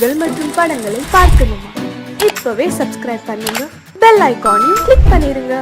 நிகழ்ச்சிகள் மற்றும் படங்களை பார்க்கணுமா? இப்பவே சப்ஸ்கிரைப் பண்ணுங்க, பெல் ஐகானையும் கிளிக் பண்ணிருங்க.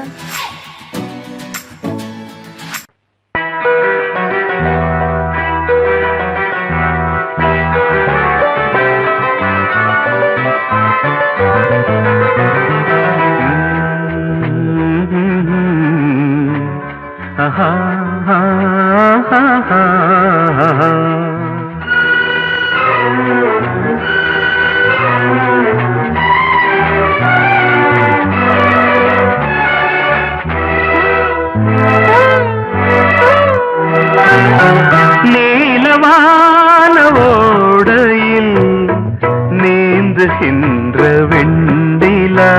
நீலவானவோடையில் நீந்துகின்ற வெண்டிலா,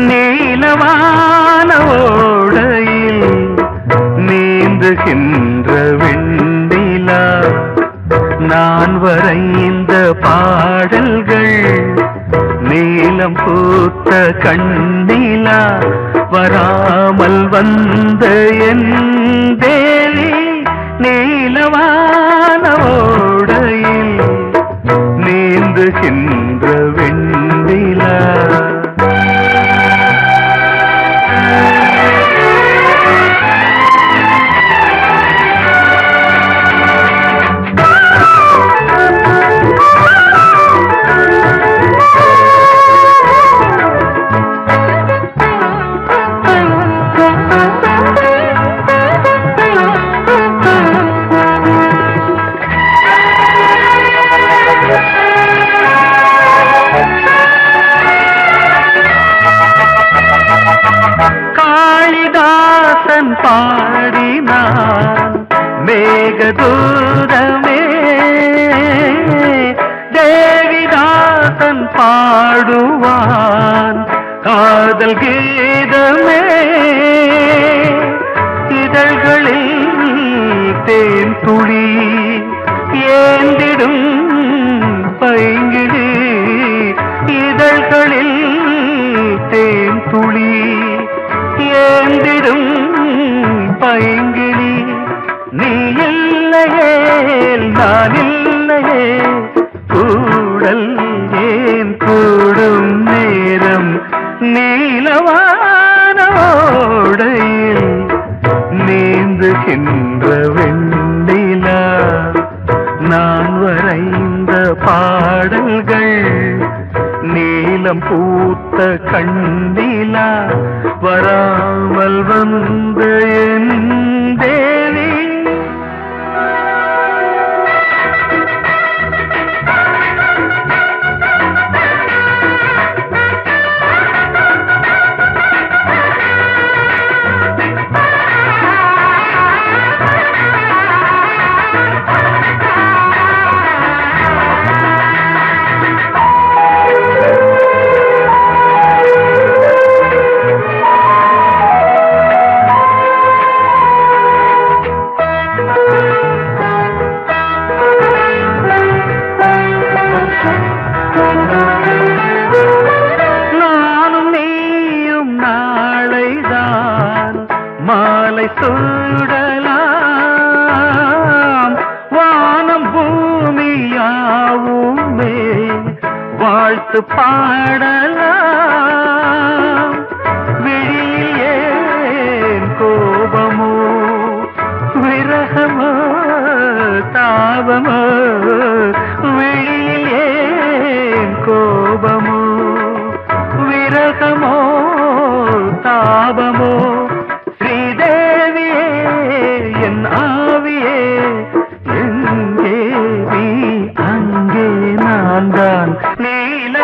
நீலவானவோடையில் நீந்துகின்ற வெண்டிலா, நான் வரைந்த பாடல்கள் நீலம் பூத்த கண்ணிலா, வராமல் வந்த என் தேவி நீலவானவோடையில் நீந்துகின்ற வெண்ணிலா. காளிதாசன் பாடினான் மேகதூதமே, தேவிதாசன் பாடுவான் காதல் கீதமே, இதழ்களில் தேன் துளி ஏந்திடும் பைங்கிழி, இதழ்களில் தேன் துளி ஏந்திடும் பைங்கிழி, நீ இல்லையே நான் இல்லையே கூடல் ஏன் கூடும் நேரம், நீலவானோடையில் நீந்துகின்ற வெண்ணிலா, நான் வரைந்த பாடல்கள் நீலம் பூத்த கண்ணிலா, வராமல் வந்த என் தேவி. மாலை சூடலாம் வானம் பூமியாவுமே வாழ்த்து பாடலாம், விழியில் ஏன் கோபமோ விரகமோ தாபமோ, விழியில் ஏன் கோபமோ விரகமோ தாபமோ, ஸ்ரீதேவியே என் ஆவியே எங்கே நீ அங்கே நான் தான் நீல.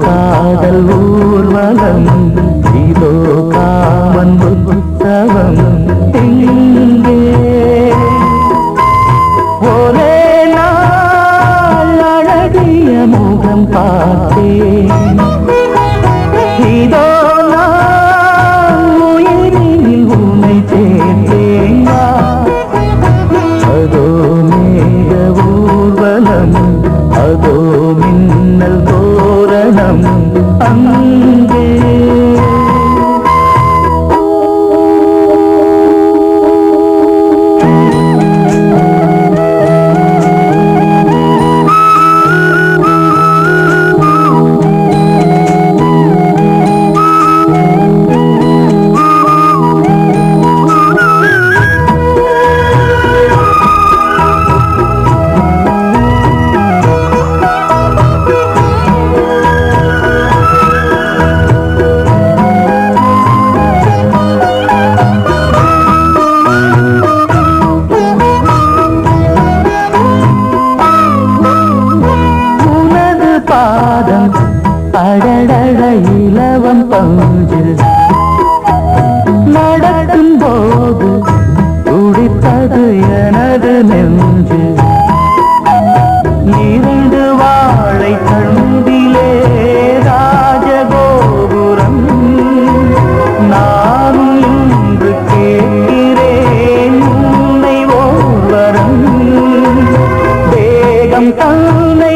காதல் ஊர்வலம் இதோ காமன் உற்சவம் இங்கே ஒரே நாள் அழகிய முகம் பார்த்தேன் இதோ நான் உயிரில் உன்னை சேர்த்தேன் அதோ மேக ஊர்வலம் அதோ மின்னல் தோரணம் அங்கே பாதம் அடடட இலவம் பஞ்சு நடக்கும் போது துடித்தது எனது நெஞ்சு இரண்டு வாழை கண்டிலே ராஜகோபுரம் நானும் இன்று கேட்கிறேன் உன்னை ஓர்வரம் வேகம் தன்னை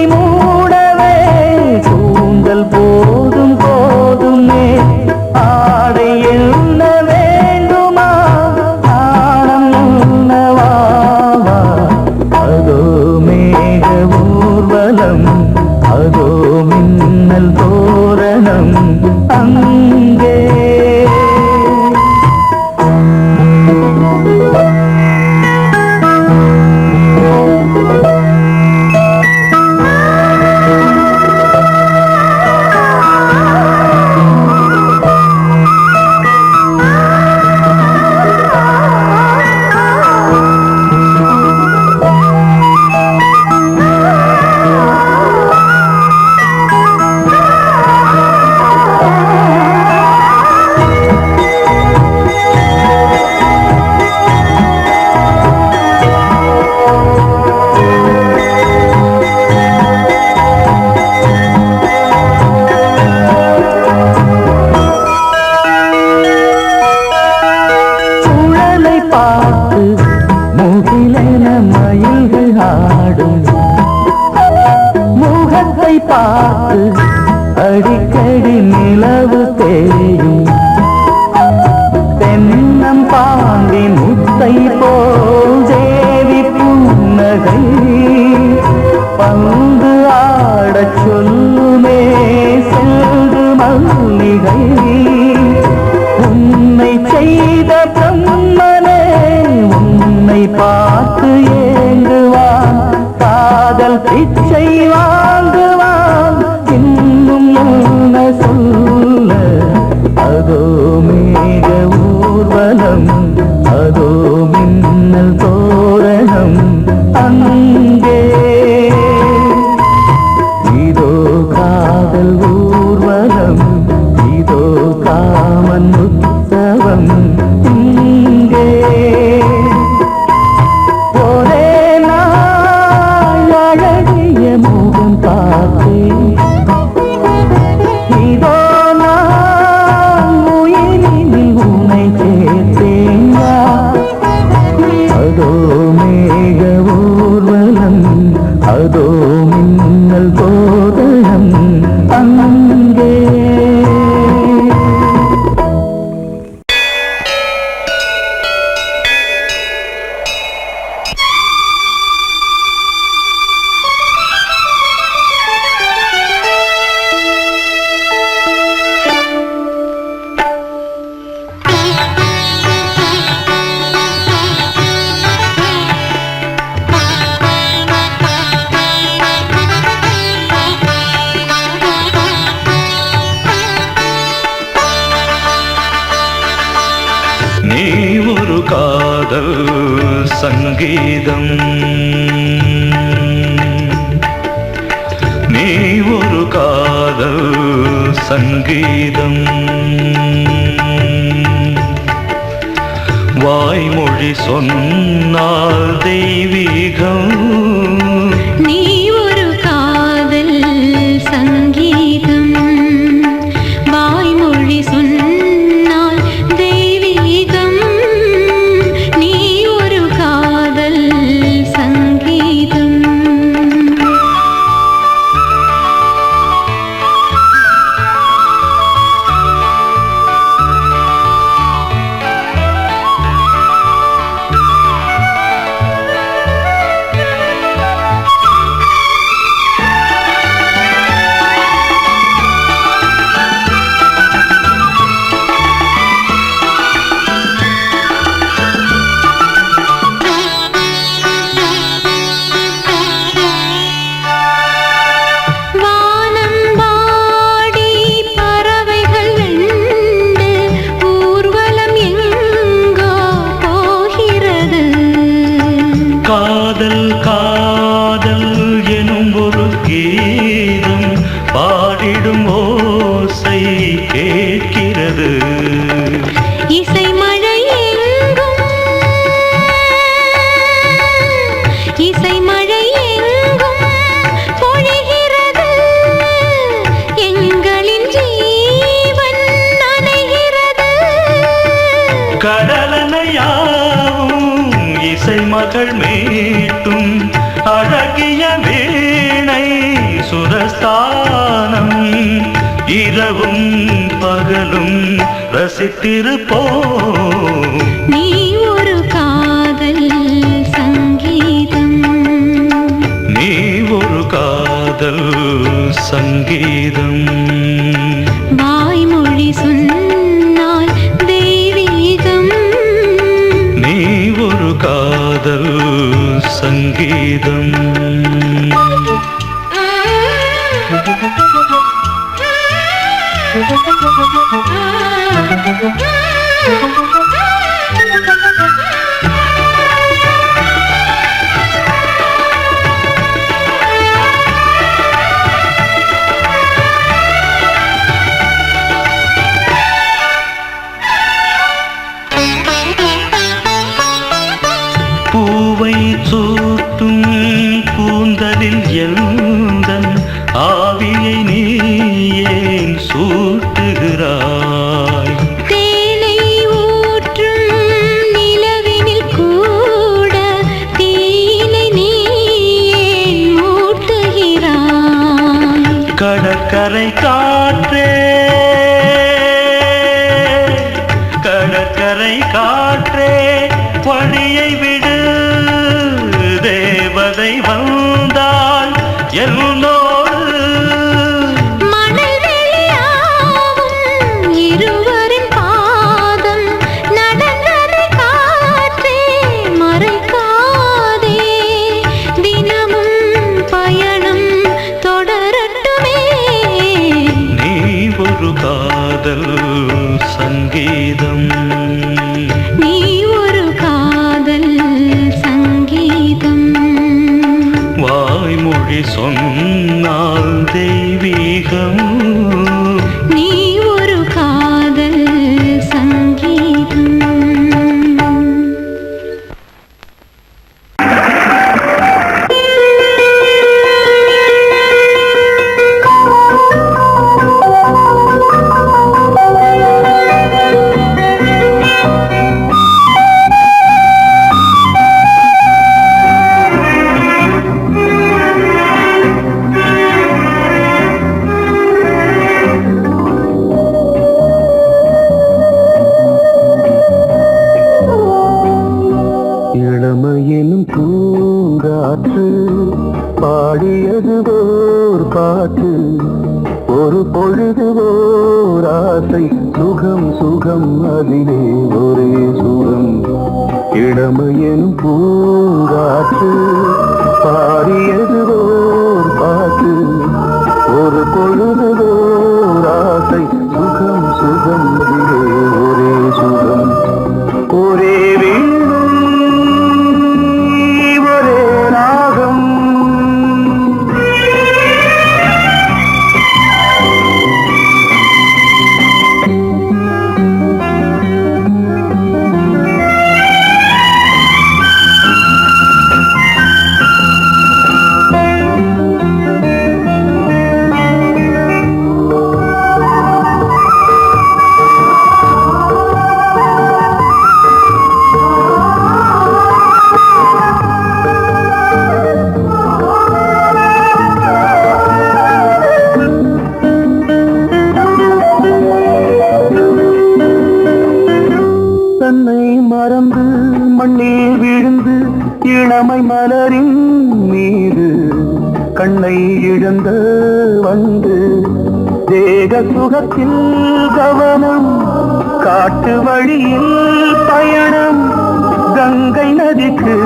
போதும் போதுமே ஆடை என்ன வேண்டுமா ஆடம் என்னவா அதோ மேக ஊர்வலம் அதோ மின்னல் தோரணம் அங்கே முகிலென மயில்கள் ஆடும் முகத்தை பார்த்து அடிக்கடி நிலவு தேயும் தென்னம் பாண்டி முத்தை போல் தேவி புன்னகை பந்து ஆடச் சொல்லுமே செல்து மல்லிகை உன்னை செய்த பிரம்மனே உன்னை பார்த்து ஏங்குவான் காதல் பிச்சை வாங்குவான் இன்னும் என்ன சொல்ல அதோ மேக ஊர்வலம் அதோ மின்னல் தோரணம் அங்கே இதோ காதல் ஊர்வலம் இதோ காமன் உற்சவம் இங்கே ஒரே நாள் அழகிய முகம் பார்த்தேன் இதோ நான் உயிரில் உன்னை சேர்த்தேன் அதோ மேக ஊர்வலம் அதோ மின்னல் தோரணம் அங்கே நீ ஒரு காதல் சங்கீதம், நீ ஒரு காதல் சங்கீதம். வாய்மொழி சொன்னால் தெய்வீகம். நீ ஒரு காதல் சங்கீதம். வாய்மொழி சொன்னால் தெய்வீகம். நீ ஒரு காதல் சங்கீதம். காதல் காதல் எனும் ஒரு கீதம் பாடிடும் ஓசை கேட்கிறது. இசை மழை எங்கும் இசை மழை எங்கும் பொழிகிறது. எங்களின் ஜீவன் நனைகிறது. கடலனையாவும் இசை மகள் மீட்டும் அழகிய வீணை சுரஸ்தானம். இரவும் பகலும் ரசித்திருப்போம். நீ ஒரு காதல் சங்கீதம். நீ ஒரு காதல் சங்கீதம். வாய்மொழி சொன்னால் தெய்வீகம். நீ ஒரு காதல் சங்கீதம். பூவை சூட்டும் கூந்தலில் எந்தன் ஆவியை நீ ஏன் சூட்டுகிறாய்? தேனை ஊற்றும் நிலவினில் கூட தீனை நீ ஏன் மூட்டுகிறாய்? கடற்கரை காற்றே கடற்கரை காற்றே வழியை விடு. தேவதை வந்தால் என்னோடு மணல் வெளியாகும் இருவரின் பாதம் நடந்ததை காற்றே மறைக்காதே. தினமும் பயணம் தொடரட்டுமே. நீ ஒரு காதல் சங்கீதம். நீ ஒரு காதல் சங்கீதம். வாய்மொழி சொன்னால் தெய்வீகம். நீ ஒரு காதல் சங்கீதம். இளமையினும் பூங்காற்று பாடியது ஓர் பாட்டு. ஒரு பொழுது ஓர் ஆசை சுகம் சுகம் அதிலே ஒரே சுகம். இளமையினும் பூங்காற்று பாடியது ஓர் பாட்டு. ஒரு பொழுது ஓர் ஆசை சுகம் சுகம் அதிலே ஒரே சுகம். ஒரே வீடு ஒரே ராகம். இளமை மலரின் மீது கண்ணை இழந்த வந்து தேக சுகத்தில் கவனம் காட்டு வழியில் பயணம் கங்கை நதிக்கு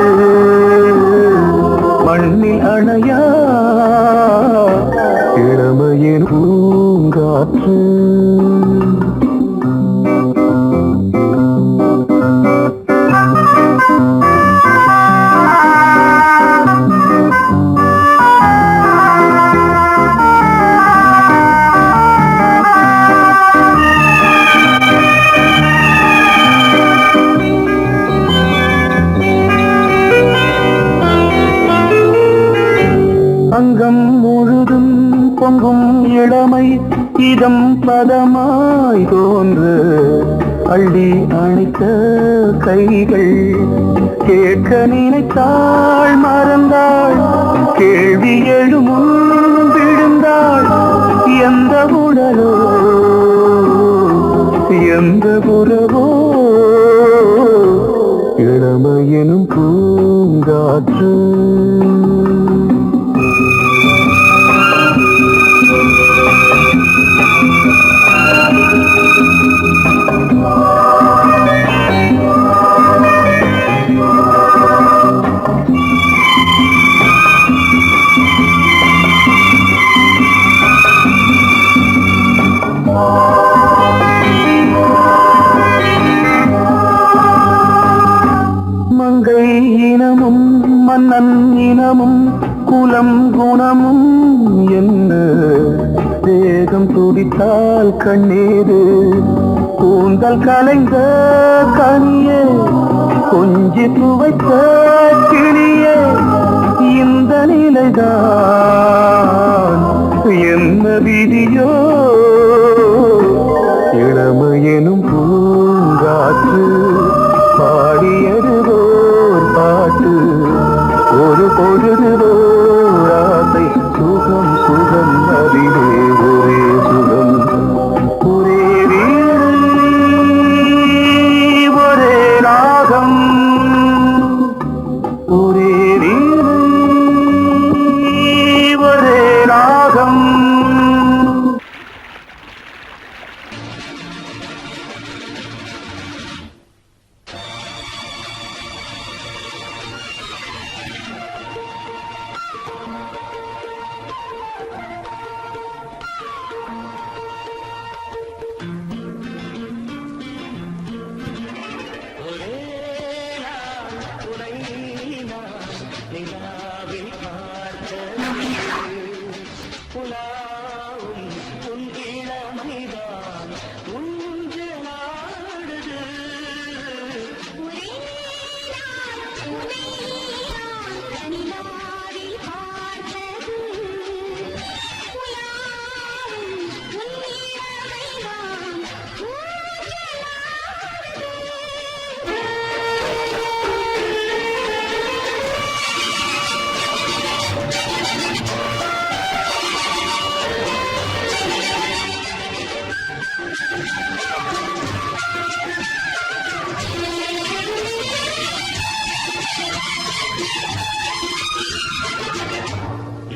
மண்ணில் அணையா இளமையின் பூங்காற்று அங்கம் முழுதும் பொங்கும் இளமை இதம் பதமாய் தோன்று அள்ளி அணைத்த கைகள் கேட்க நினைத்தாள் மறந்தாள் கேள்வி எழுமுன் விழுந்தாள் எந்த உடலோ எந்த புறவோ இளமையெனும் பூங்காற்று மங்கை இனமும் மன்னன் இனமும் குலம் குணமும் என்ன தேகம் துடித்தால் கண்ணீரு கூந்தல் கலைந்த கனியே கொஞ்சி துவைத்த கிளியே இந்த நிலைதான் என்ன விதியோ இளமையெனும் பூங்காற்று பாடியது ஓர் பாட்டு ஒரு பொழுது ஓர் ஆசை சுகம் சுகம் அதிலே ஒரே சுகம் ஒரே வீணை ஒரே ராகம் ஒரே வீணை ஒரே ராகம்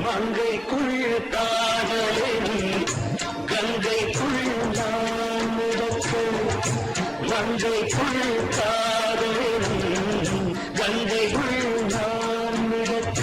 மங்கைக்குள் காதலின் கங்கைக்குள் நான் மிதக்க மங்கைக்குள் காதலின் கங்கைக்குள் நான் மிதக்க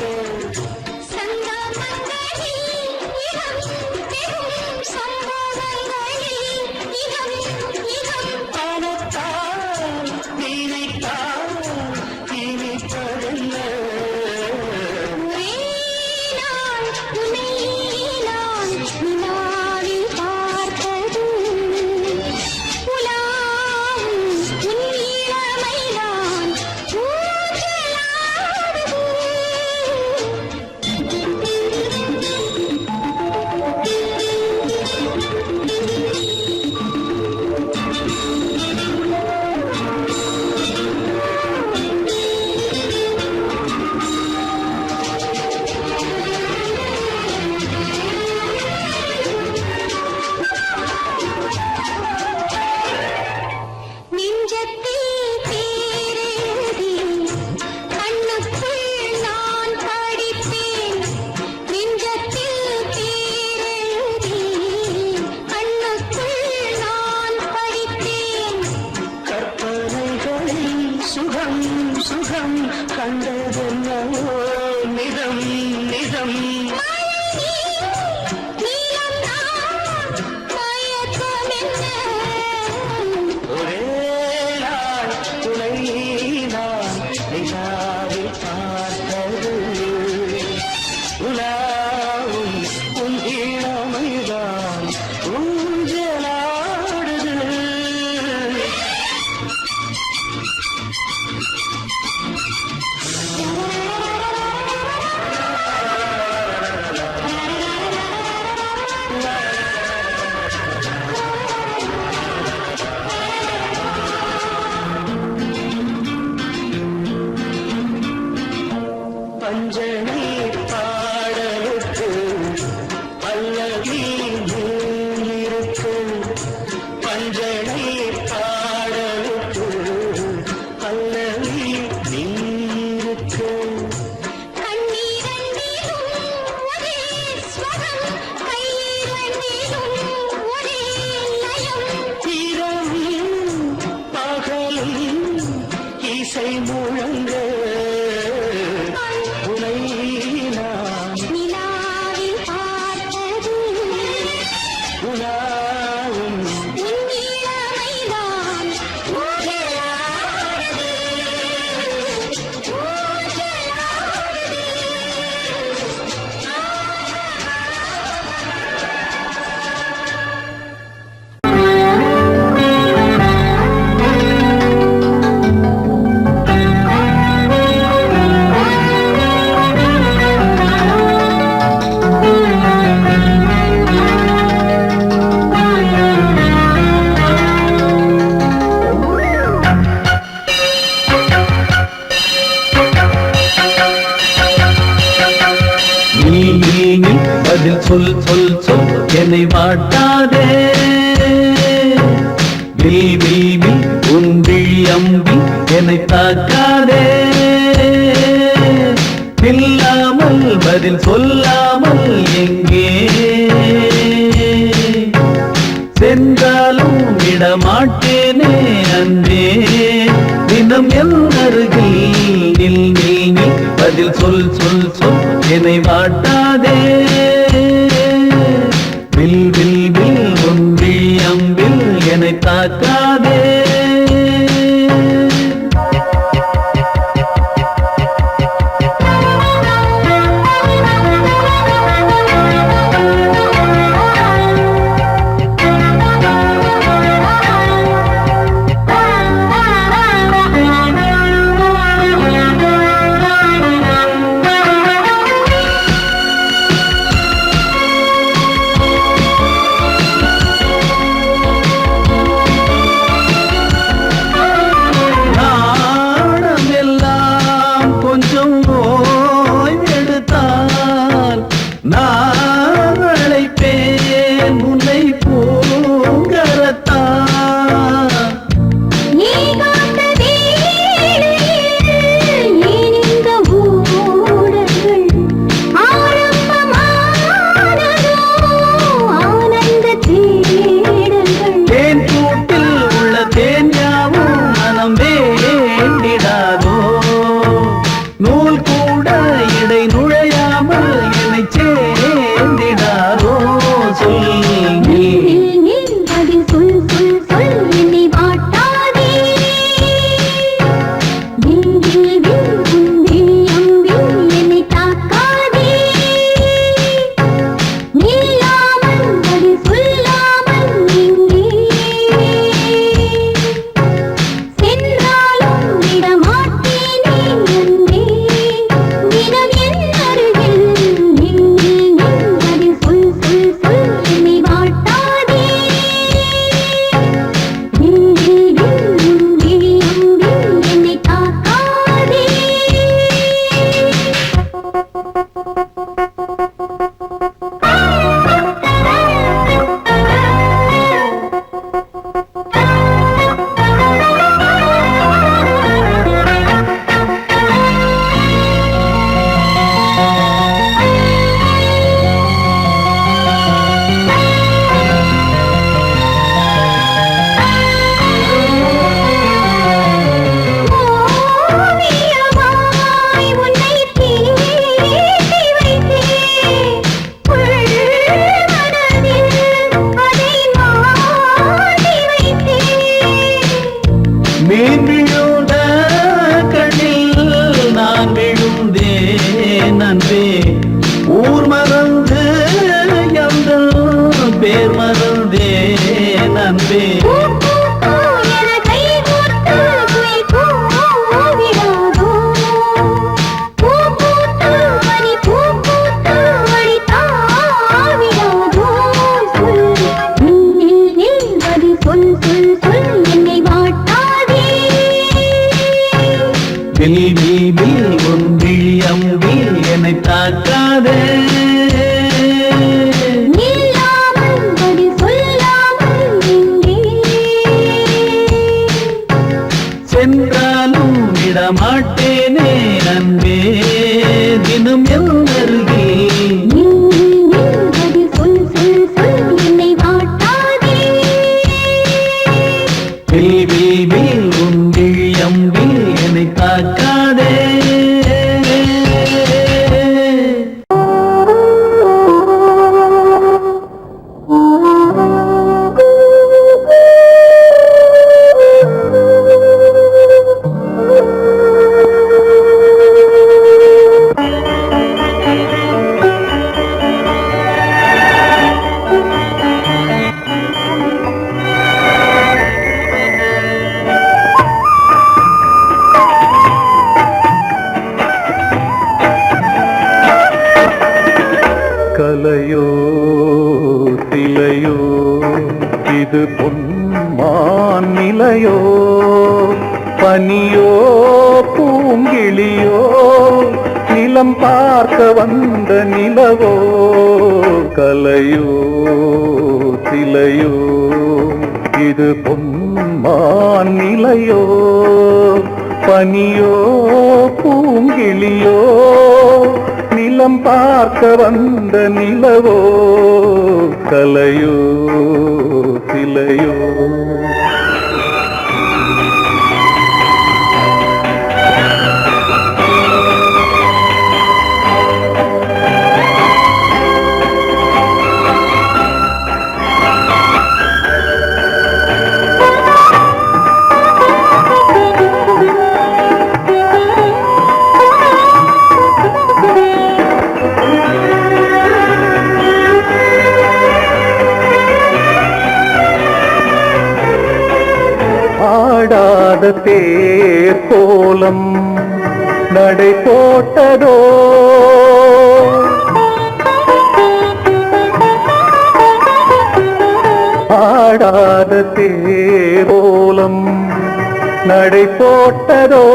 உலா இசை முழங்க உனை நான் நிலாவில் பார்த்தது உலாவும் உன் இளமைதான் ஊஞ்சலாடுது, ஊஞ்சலாடுது. நீ பதில் சொல் சொல் சொல் என்னை வாட்டாதே வில் உன் விழி அம்பி என்னை தாக்காதே இல்லாமல் பதில் சொல்லாமல் எங்கே சென்றாலும் விடமாட்டேனே அன்பே தினம் என் அருகில் நில் நில் நில் பதில் சொல் சொல் சொல் என்னை வாட்டாதே வில் உன் விழி அம்பில் என்னை தாக்காதே நான் அழைப்பேன் உன்னை பூங்கரத்தா நீ காத்த வேளையில் ஏன் இந்த ஊடல்கள் ஆரம்பமானதோ ஆனந்த தேடல்கள் தேன் கூட்டில் உள்ள தேன் யாவும் மனம் வேண்டிடாதோ நூல் கூட இடை நுழையாமல் என்னை சேர்ந்திடாதோ சொல் பதில் சொல் சொல் சொல் என்னை வாட்டாதே வில் உன் விழி அம்பில் என்னை தாக்காதே நில்லாமல் பதில் சொல்லாமல் எங்கே சென்றாலும் விடமாட்டேனே அன்பே தினம் என் அருகில் நில் நில் நில் பதில் சொல் சொல் சொல் என்னை வாட்டாதே வில் உன் விழி அம்பில் என்னை தாக்காதே ஓவியமாய் உன்னை தீட்டி வைத்தேன் உள்மனதில் அதை மாட்டி வைத்தேன் மீன் விழுந்த கண்ணில் நான் விழுந்தேன் அன்பே ஊர் மறந்து எந்த பேர் மறந்தேன் அன்பே பூ பூ பூ என கை கோர்த்து குயில் கூவிடாதோ பூ பூத்து மணி பூ பூத்து மணி தாவிடாதோ சொல் நில் நில் பதில் சொல் சொல் சொல் என்னை வாட்டாதே வில் உன் விழி அம்பில் என்னை தாக்காதே நில்லாமல் பதில் சொல்லாமல் எங்கே சென்றாலும் விடமாட்டேனே அன்பே தினம் என் அருகில் நில் நில் பதில் சொல் சொல் சொல் என்னை வாட்டாதே வில் உன் விழி அம்பில் என்னை பொன்மான் நிலையோ பனியோ பூங்கிளியோ நிலம் பார்க்க வந்த நிலவோ கலையோ சிலையோ இது பொன்மான் நிலையோ பனியோ பூங்கிளியோ நிலம் பார்க்க வந்த நிலவோ கலையோ சிலையோ ஆடாத தேர் கோலம் நடை போட்டதோ ஆடாத தேர் கோலம் நடை போட்டதோ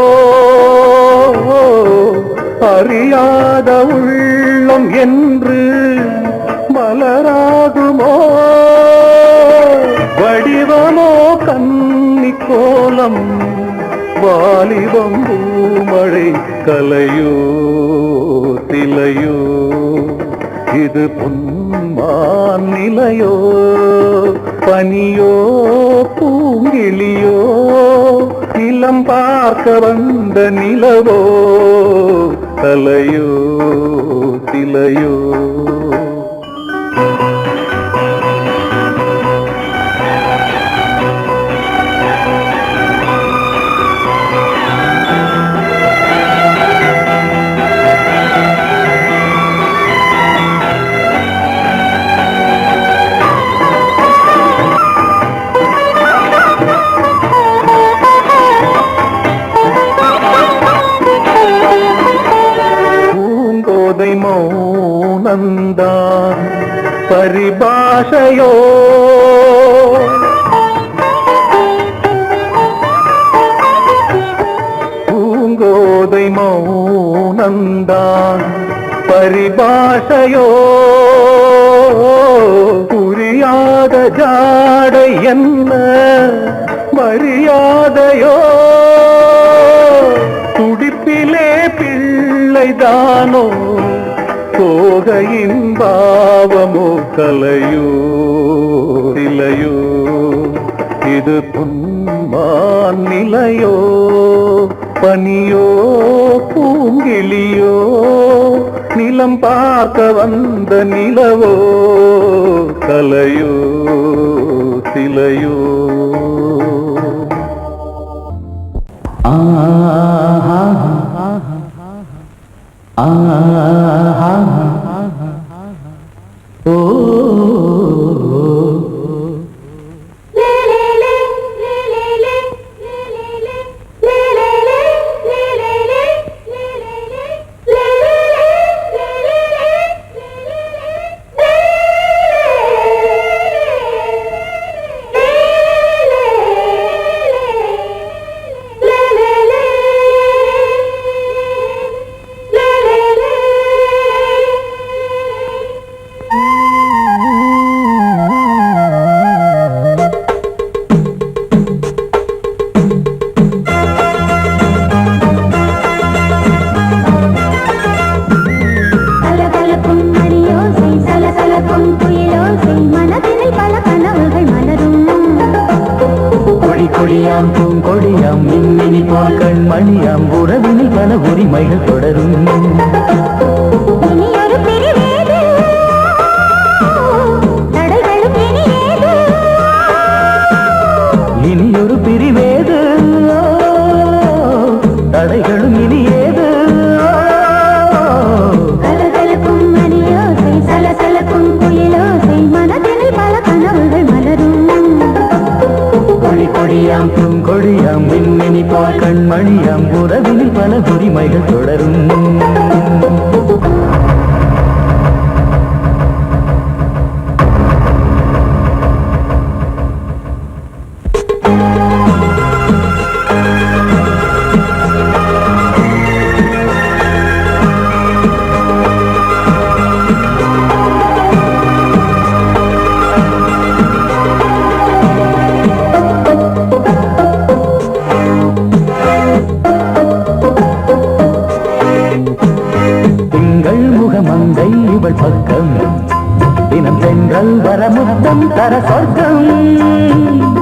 அறியாத உள்ளம் என்று மலராகுமோ வடிவமோ கன்னி கோலம் வாலிபம் பூமழை கலையோ திலையோ இது பொன்மான் நிலையோ பனியோ பூங்கிளியோ நிலம் பார்க்க வந்த நிலவோ கலையோ திலையோ மௌனந்தான் பரிபாஷையோ பூங்கோதை மௌனந்தான் பரிபாஷையோ புரியாத ஜாடை என்ன மரியாதையோ துடிப்பிலே பிள்ளைதானோ சோகையின் பாவமோ கலையோ இலையோ இது பொன்மான் நிலையோ பனியோ பூங்கிளியோ நிலம் பார்க்க வந்த நிலவோ கலையோ சிலையோ கொடியாம் பூங்கொடியாம் மின்மினி போல் கண்மணியாம் உறவினில் பல உரிமைகள் தொடரும் இனியொரு பிரிவேது தடைகளும் இனியேது கலகலக்கும் மணியோசை சலசலக்கும் குயிலோசை மனதினில் பல கனவுகள் மலரும் கொடியாம் பூங்கொடியாம் மின்மினி போல் கண்மணியாம் உறவினில் பல உரிமைகள் தொடரும் தர சொர்க்கம்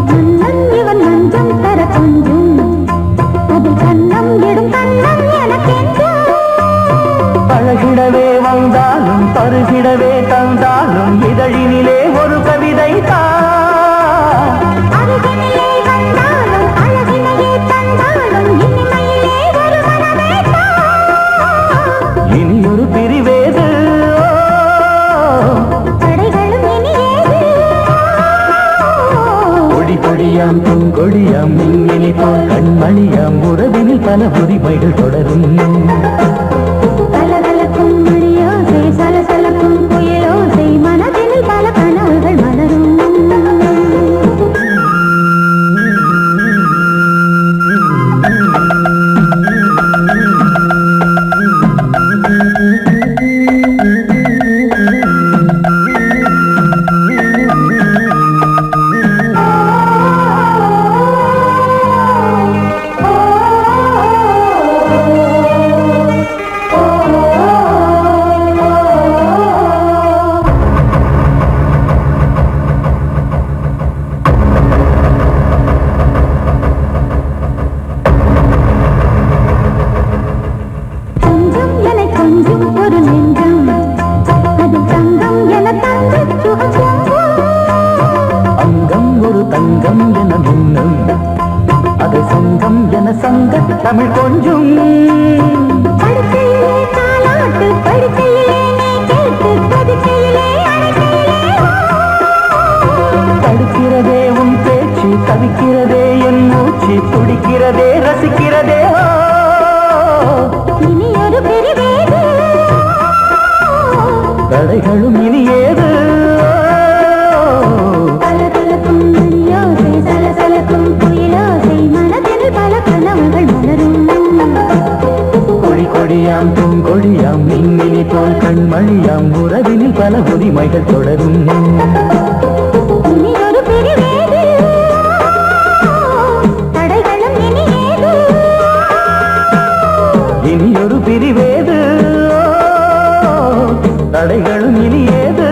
மன்னன் இவன் மஞ்சம் தர கொஞ்சும் அதில் கண்ணம் இடும் கண்ணம் எனக்கென்றும் பழகிடவே வந்தாலும் பருகிடவே தந்தாலும் இதழினிலே ஒரு கவிதை அருகினிலே வந்தாலும் அழகினையே தந்தாலும் இனிமையிலே ஒரு மனமே இனியொரு பிரிவேது தடைகளும் இனியேது கொடி கொடியாம் பூங்கொடியாம் மின்மினி போல் கண்மணியாம் உறவினில் பல உரிமைகள் தொடரும் கலகலக்கும் மணியோசை சலசலக்கும் புயலோசை மனதினில் பல கனவுகள் மலரும் கொஞ்சம் என கொஞ்சம் ஒரு நெஞ்சம் அது தங்கம் என தங்க சுகம் அங்கம் ஒரு தங்கம் என மின்னும் அது சங்கம் என சங்க தமிழ் கொஞ்சும் படுக்கையிலே தாலாட்டு படுக்கையிலே நீ கேட்டு படுக்கையிலே அழைக்கையிலே தடுக்கிறதே உன் பேச்சு தவிக்கிறதே என் மூச்சு துடிக்கிறதே ரசிக்கிறதே இனி ஒரு பிரிவேது தடைகளும் இனி ஏது கலகலக்கும் மணியோசை சலசலக்கும் புயலோசை மனதில் பல கனவுகள் மலரும் கொடி கொடியாம் பூங்கொடியாம் மின்மினி போல் கண்மணியாம் உறவினில் பல உரிமைகள் தொடரும் இனி ஒரு பிரிவேது தடைகளும் இனியேது இனியொரு பிரிவேது தடைகளும் இனி ஏது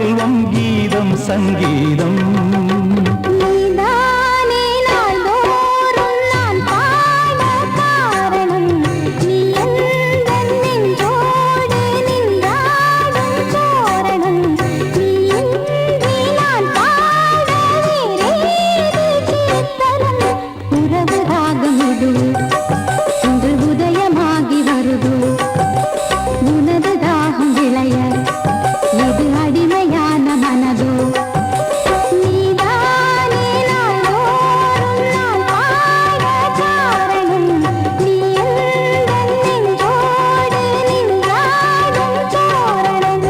செல்வம் கீதம் சங்கீதம் நீதானே நாள்தோறும் நான் பாட காரணம் நீ எந்தன் நெஞ்சோடு நின்றாடும் சோரணம் நீ இன்றி நான் பாட வேறேது கீர்த்தனம் உறவு ராகம் இது இன்று உதயமாகி வருது உனது தாகம் விளைய இது அடிமையான மனதோ நீதானே நாள்தோறும் நான் பாட காரணம் நீ எந்தன் நெஞ்சோடு நின்றாடும் சோரணம்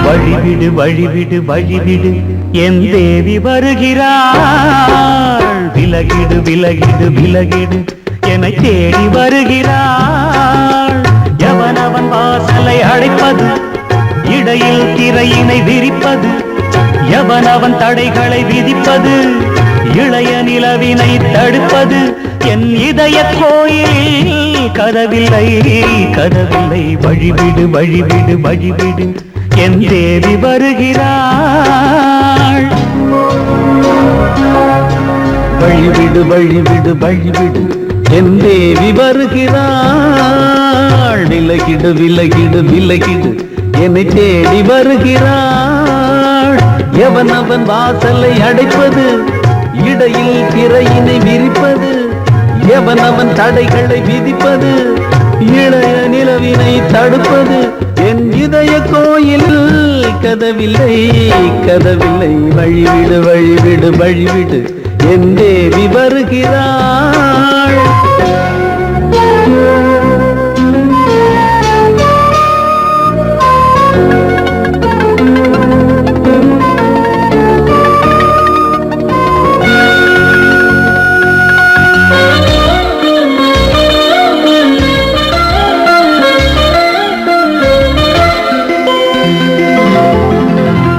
வழிவிடு வழிவிடு வழிவிடு என் தேவி வருகிறாள் விலகிடு விலகிடு விலகிடு என்னை தேடி வருகிறாள் எவனவன் வாசலை அடைப்பது இடையில் திரையினை விரிப்பது எவனவன் தடைகளை விதிப்பது இளைய நிலவினை தடுப்பது என் இதய கோயில் கதவில்லை கதவில்லை வழிவிடு வழிவிடு வழிவிடு என் தேவி வருகிறாள் வழிவிடு வழிவிடு வழிவிடு என் தேவி வருகிறாள் விலகிடு விலகிடு விலகிடு என்னை தேடி வருகிறாள் எவனவன் வாசலை அடைப்பது இடையில் திரையினை விரிப்பது எவனவன் தடைகளை விதிப்பது இளைய நிலவினை தடுப்பது என் இதய கோயில் கதவில்லை கதவில்லை வழிவிடு வழிவிடு வழிவிடு என் தேவி வருகிறாள்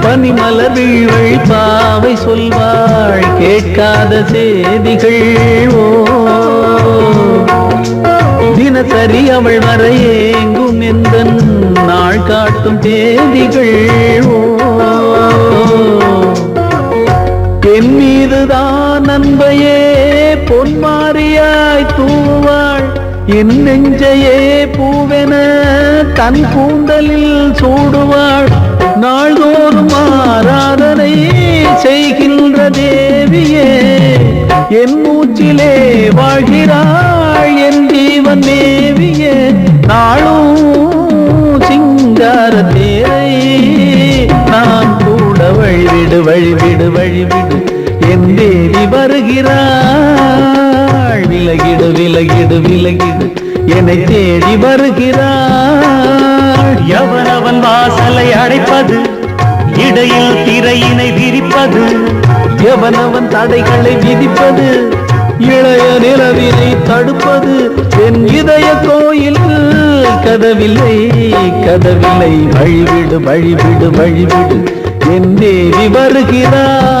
பனிமலர் வீழ்வழி பாவை சொல்வாள் கேட்காத செய்திகள் ஓ தினசரி அவள் வர ஏங்கும் எந்த நாள் காட்டும் தேதிகள் ஓ என் மீதுதான் அன்பையே பொன்மாரியாய் தூவாள் என் நெஞ்சையே பூவென தன் கூந்தலில் சூடுவாள் நாள்தோறும் ஆராதனை செய்கின்ற தேவியே என் மூச்சிலே வாழ்கிறாள் என் ஜீவன் தேவியே நாளும் சிங்கார தேரை நான் கூட வழிவிடு வழிவிடு வழிவிடு என் தேவி வருகிறாள் விலகிடு விலகிடு விலகிடு என்னை தேடி வருகிறாள் எவனவன் வாசலை அடைப்பது இடையில் திரையினை விரிப்பது எவனவன் தடைகளை விதிப்பது இளைய நிலவினை தடுப்பது என் இதய கோயில் கதவில்லை கதவில்லை வழிவிடு வழிவிடு வழிவிடு என் தேவி வருகிறாள்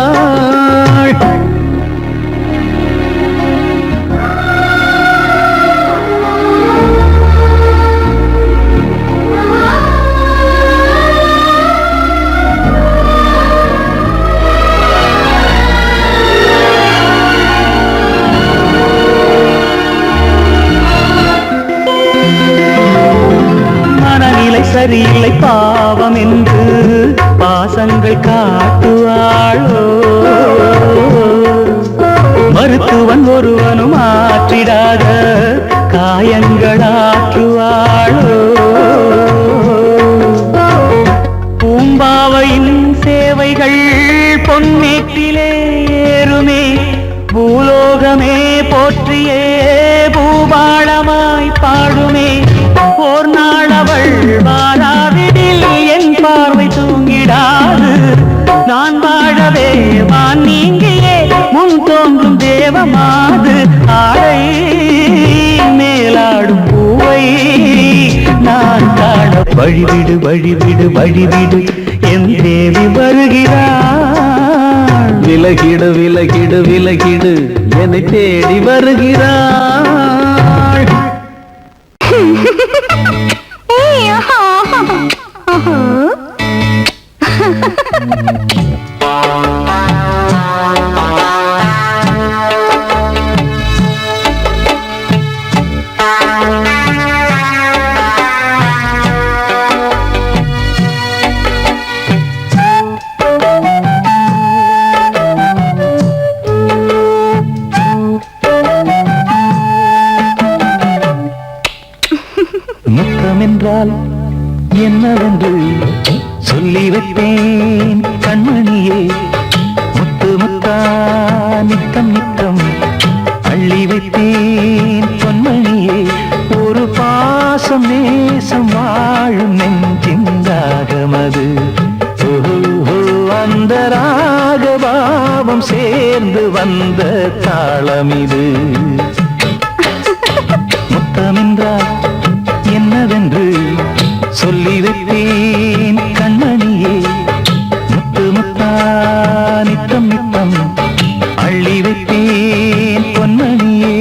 சரியில்லை பாவம் என்று பாசங்கள் காட்டுவாளோ மருத்துவன் ஒருவனும் ஆற்றிடாத காயங்களாற்றுவாளோ பூம்பாவையின் சேவைகள் பொன்னேற்றிலே ஏறுமே பூலோகமே போற்றியே பூபாளமாய் பாடுமே ஓர் நாள் அவள் வாராவிடில் என் பார்வை தூங்கிடாது நான் வாழவே வான் நீங்கியே முன் தோன்றும் தேவமாது ஆடை வழிவிடு வழிவிடு வழிவிடு என் தேவி வருகிறாள். விலகிடு விலகிடு விலகிடு என்னை தேடி வருகிறாள். முத்தமென்றால் என்னவென்று சொல்லி வைப்பேன் கண்மணியே. முத்து முத்தா நித்தம் நித்தம் அள்ளி வைப்பேன் பொன்மணியே. ஒரு பாசம் நேசம் வாழும் நெஞ்சின்றாகமது. அந்த ராகபாவம் சேர்ந்து வந்த தாளமிது. முத்தமென்றால் என்னவென்று சொல்லி வைப்பேன் கண்மணியே. முத்து முத்தா நித்தம் நித்தம் அள்ளி வைப்பேன் பொன்மணியே.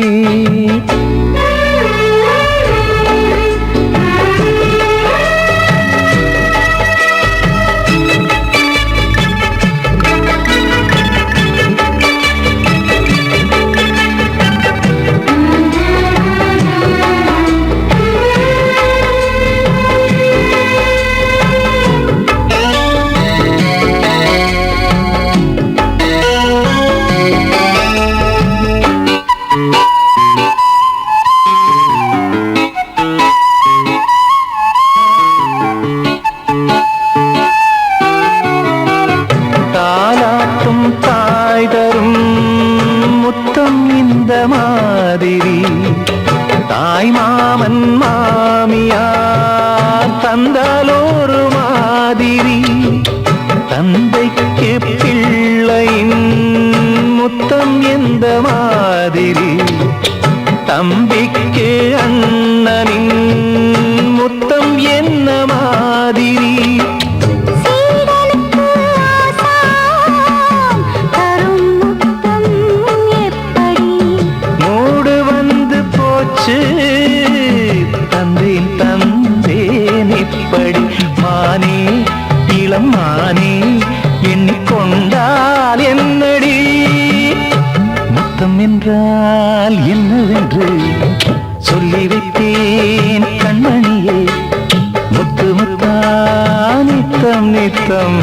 தாலாட்டும் தாய் தரும் முத்தம் இந்த மாதிரி. தாய் மாமன் மாமியார் தந்தாலோரு மாதிரி. தந்தைக்கு பிள்ளையின் முத்தம் எந்த மாதிரி. தம்பிக்கு அண்ணனின் முத்தம் என்ன மாதிரி. சீடனுக்கு ஆசான் தரும் முத்தம் எப்படி. மூடு வந்து போச்சு தந்தேன் தந்தேன் இப்படி. மானே இளம் மானே எண்ணிக்கொண்டால் என்னடி. முத்தம் என்றால் என்னவென்று சொல்லி வைத்தேன் கண்மணியே. முத்து முத்தா நித்தம் நித்தம்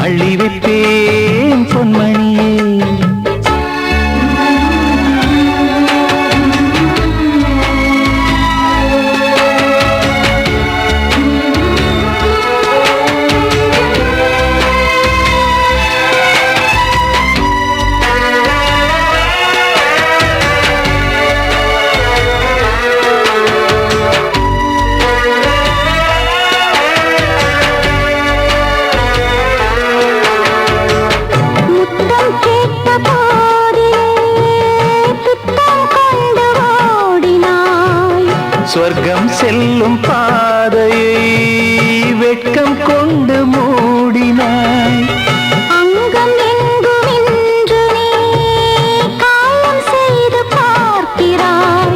அள்ளி வைத்தேன் பொன்மணியே. முத்தம் கேட்ட போதிலே துத்தம் கொண்டு ஓடினாய். சொர்க்கம் செல்லும் பாதையை வெட்கம் கொண்டு மூடினாய். அங்கம் எங்கும் இன்று நீ காயம் செய்து பார்க்கிறாய்.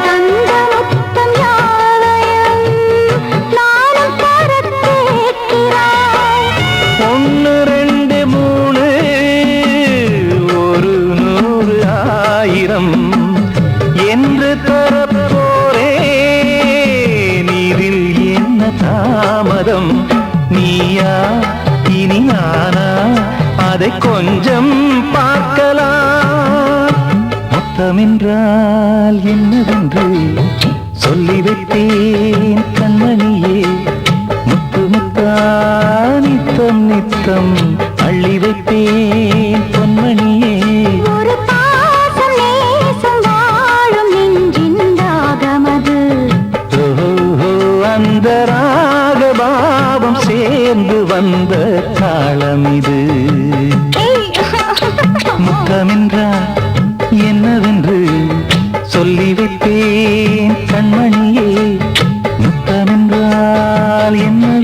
தந்த முத்தம் யாவையும் நானும் தர கேட்கிறாய். 1 2 3 ஒரு 100 1000 என்று தரப்போரேன். இதில் என்ன தாமதம். நீயா இனி நானா அதை கொஞ்சம் பார்க்கலாம். முத்தமென்றால் என்னவென்று சொல்லி வைத்தேன் கண்மணியே. முத்து முத்தா நித்தம் நித்தம் அள்ளி வைத்தேன் பொன்மணியே. ஒரு பாசம் நேசம் வாழும் நெஞ்சின் ராகமது. அந்த ராகபாவம் சேர்ந்து வந்த தாளமிது. முத்தமென்றால் என்னவென்று சொல்லி வைத்தேன் கண்மணியே. முத்தமென்றால் என்றால் என்ன